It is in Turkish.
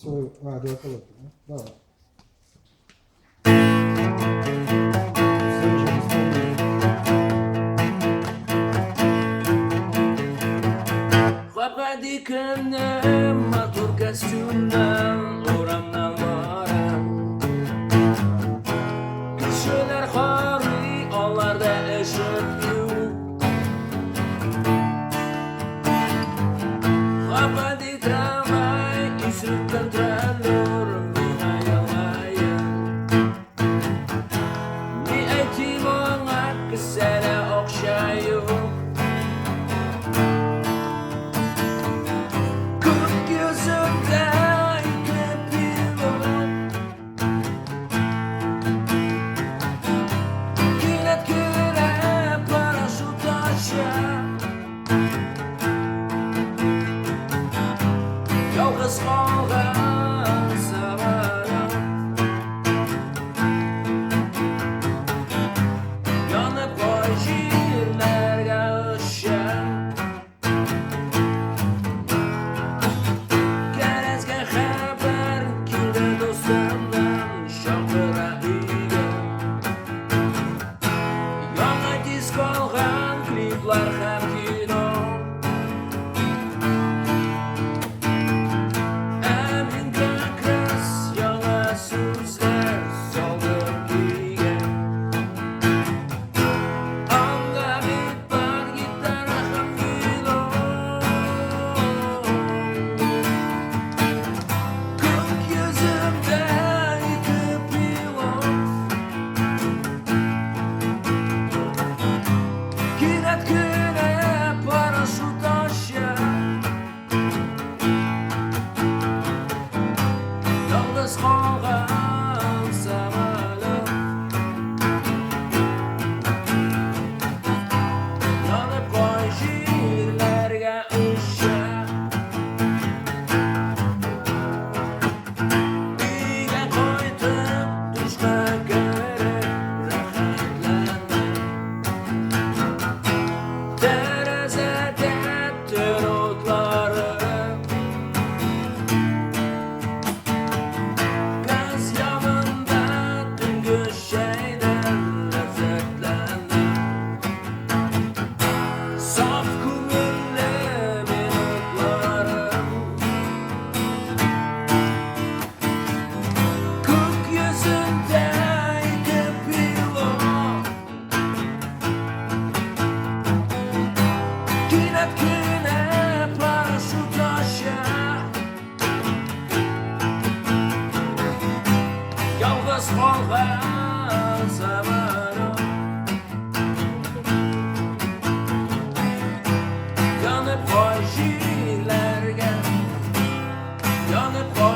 Hadi bakalım. Tamam. Dikene matur kostyumdan oramdan varam Kişiler hari onlarda eşit yok Kapadi tramvay üstten tralur Mina yalayın Ni etim ona kısere okşayım Yalnız kalgan zamanım Yanıp koy şiirlerge ışık Kerezge haber kilde dostumdan Şakıra uyga Yana diz kalgan kliplar hem kino Kalgan zamanım Yanıp koy şiirlerge ışık Biga koytup düşme göre rahatlandım Terezede tırotlarım Yalnız kalgan zamanım Yanıp koy şiirlerge Yanıp koy